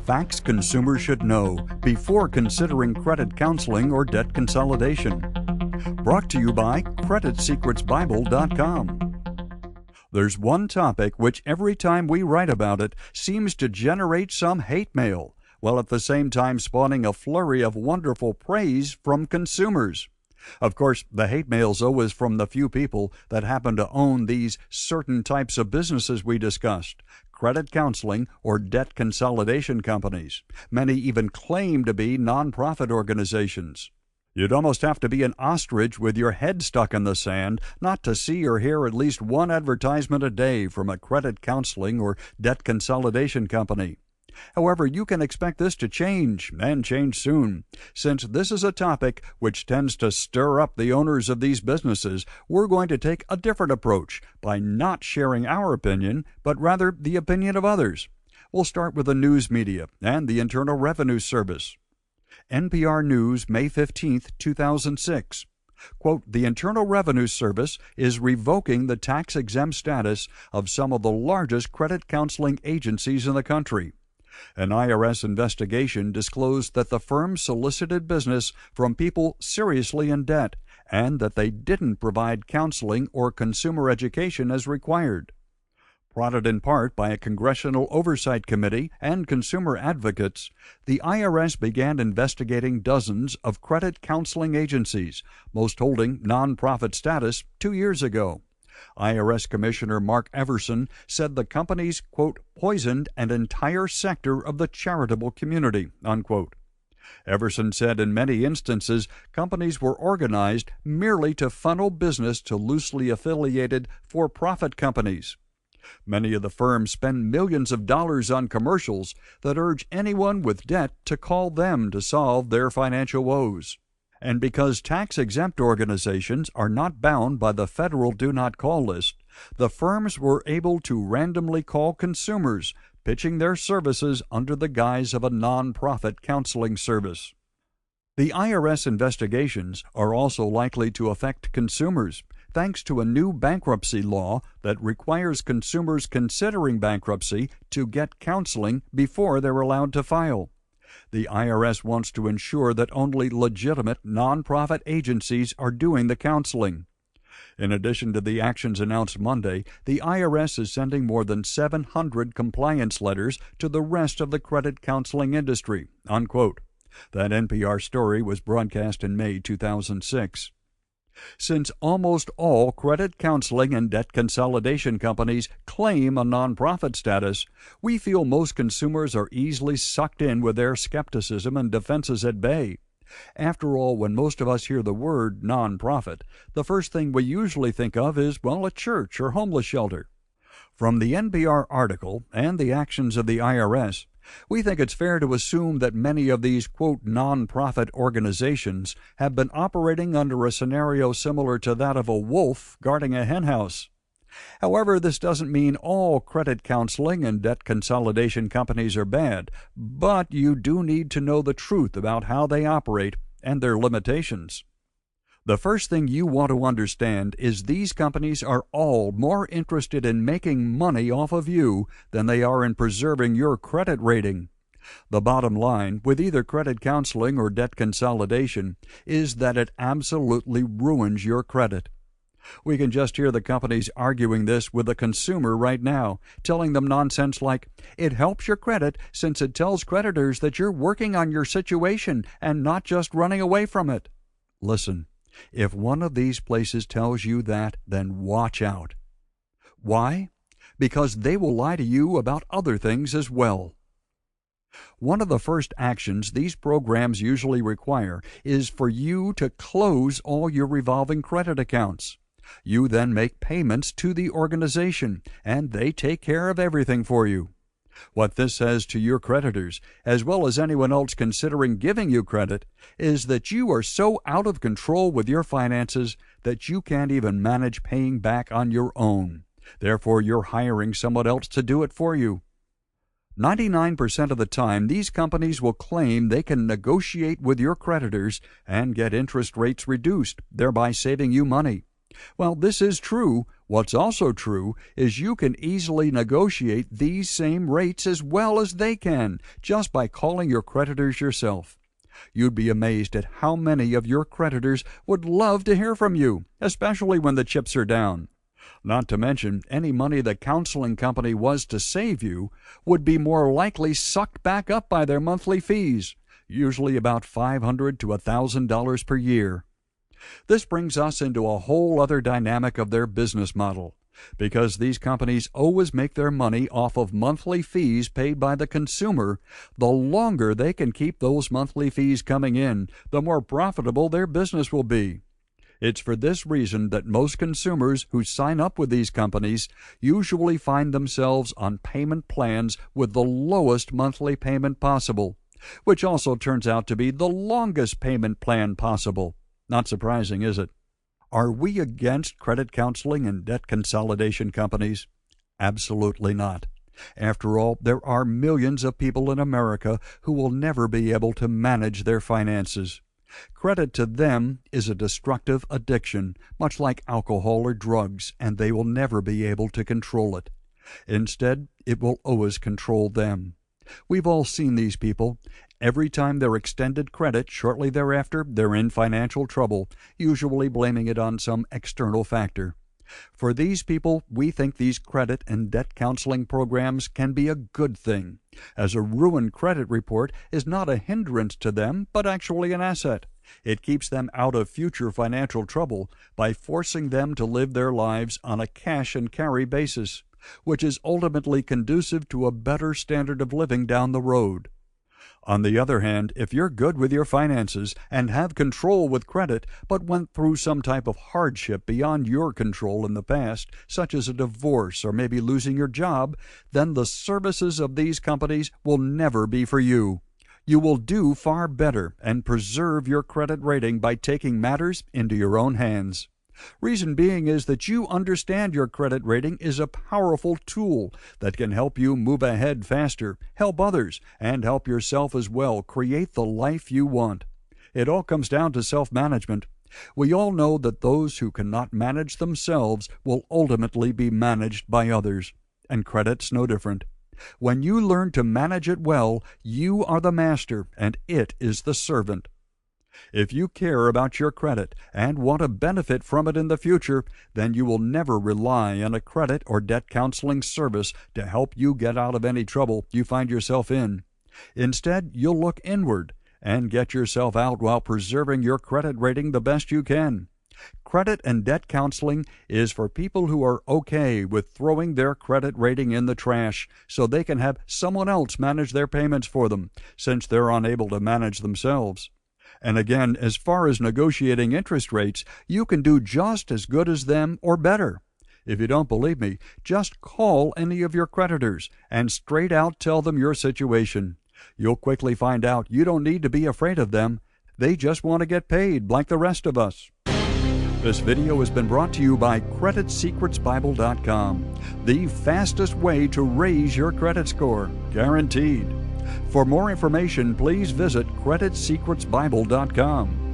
Facts consumers should know before considering credit counseling or debt consolidation. Brought to you by CreditSecretsBible.com. There's one topic which every time we write about it seems to generate some hate mail, while at the same time spawning a flurry of wonderful praise from consumers. Of course, the hate mail's always from the few people that happen to own these certain types of businesses we discussed, credit counseling or debt consolidation companies. Many even claim to be nonprofit organizations. You'd almost have to be an ostrich with your head stuck in the sand not to see or hear at least one advertisement a day from a credit counseling or debt consolidation company. However, you can expect this to change, and change soon. Since this is a topic which tends to stir up the owners of these businesses, we're going to take a different approach by not sharing our opinion, but rather the opinion of others. We'll start with the news media and the Internal Revenue Service. NPR News, May 15, 2006. Quote, the Internal Revenue Service is revoking the tax-exempt status of some of the largest credit counseling agencies in the country. An IRS investigation disclosed that the firm solicited business from people seriously in debt and that they didn't provide counseling or consumer education as required. Prodded in part by a Congressional Oversight Committee and consumer advocates, the IRS began investigating dozens of credit counseling agencies, most holding nonprofit status 2 years ago. IRS Commissioner Mark Everson said the companies, quote, poisoned an entire sector of the charitable community, unquote. Everson said in many instances, companies were organized merely to funnel business to loosely affiliated for-profit companies. Many of the firms spend millions of dollars on commercials that urge anyone with debt to call them to solve their financial woes. And because tax-exempt organizations are not bound by the federal Do Not Call list, the firms were able to randomly call consumers, pitching their services under the guise of a nonprofit counseling service. The IRS investigations are also likely to affect consumers, thanks to a new bankruptcy law that requires consumers considering bankruptcy to get counseling before they're allowed to file. The IRS wants to ensure that only legitimate nonprofit agencies are doing the counseling. In addition to the actions announced Monday, the IRS is sending more than 700 compliance letters to the rest of the credit counseling industry, unquote. That NPR story was broadcast in May 2006. Since almost all credit counseling and debt consolidation companies claim a nonprofit status, we feel most consumers are easily sucked in with their skepticism and defenses at bay. After all, when most of us hear the word nonprofit, the first thing we usually think of is, well, a church or homeless shelter. From the NPR article and the actions of the IRS, we think it's fair to assume that many of these, quote, nonprofit organizations have been operating under a scenario similar to that of a wolf guarding a henhouse. However, this doesn't mean all credit counseling and debt consolidation companies are bad, but you do need to know the truth about how they operate and their limitations. The first thing you want to understand is these companies are all more interested in making money off of you than they are in preserving your credit rating. The bottom line with either credit counseling or debt consolidation is that it absolutely ruins your credit. We can just hear the companies arguing this with the consumer right now, telling them nonsense like, it helps your credit since it tells creditors that you're working on your situation and not just running away from it. Listen. If one of these places tells you that, then watch out. Why? Because they will lie to you about other things as well. One of the first actions these programs usually require is for you to close all your revolving credit accounts. You then make payments to the organization, and they take care of everything for you. What this says to your creditors, as well as anyone else considering giving you credit, is that you are so out of control with your finances that you can't even manage paying back on your own. Therefore, you're hiring someone else to do it for you. 99% of the time, these companies will claim they can negotiate with your creditors and get interest rates reduced, thereby saving you money. Well, this is true What's also true is you can easily negotiate these same rates as well as they can just by calling your creditors yourself. You'd be amazed at how many of your creditors would love to hear from you, especially when the chips are down. Not to mention, any money the counseling company was to save you would be more likely sucked back up by their monthly fees, usually about $500 to $1,000 per year. This brings us into a whole other dynamic of their business model. Because these companies always make their money off of monthly fees paid by the consumer, the longer they can keep those monthly fees coming in, the more profitable their business will be. It's for this reason that most consumers who sign up with these companies usually find themselves on payment plans with the lowest monthly payment possible, which also turns out to be the longest payment plan possible. Not surprising, is it? Are we against credit counseling and debt consolidation companies? Absolutely not. After all, there are millions of people in America who will never be able to manage their finances. Credit to them is a destructive addiction, much like alcohol or drugs, and they will never be able to control it. Instead, it will always control them. We've all seen these people. Every time they're extended credit, shortly thereafter, they're in financial trouble, usually blaming it on some external factor. For these people, we think these credit and debt counseling programs can be a good thing, as a ruined credit report is not a hindrance to them, but actually an asset. It keeps them out of future financial trouble by forcing them to live their lives on a cash-and-carry basis, which is ultimately conducive to a better standard of living down the road. On the other hand, if you're good with your finances and have control with credit, but went through some type of hardship beyond your control in the past, such as a divorce or maybe losing your job, then the services of these companies will never be for you. You will do far better and preserve your credit rating by taking matters into your own hands. Reason being is that you understand your credit rating is a powerful tool that can help you move ahead faster, help others, and help yourself as well create the life you want. It all comes down to self-management. We all know that those who cannot manage themselves will ultimately be managed by others, and credit's no different. When you learn to manage it well, you are the master and it is the servant. If you care about your credit and want to benefit from it in the future, then you will never rely on a credit or debt counseling service to help you get out of any trouble you find yourself in. Instead, you'll look inward and get yourself out while preserving your credit rating the best you can. Credit and debt counseling is for people who are okay with throwing their credit rating in the trash so they can have someone else manage their payments for them, since they're unable to manage themselves. And again, as far as negotiating interest rates, you can do just as good as them or better. If you don't believe me, just call any of your creditors and straight out tell them your situation. You'll quickly find out you don't need to be afraid of them. They just want to get paid like the rest of us. This video has been brought to you by CreditSecretsBible.com, the fastest way to raise your credit score, guaranteed. For more information, please visit CreditSecretsBible.com.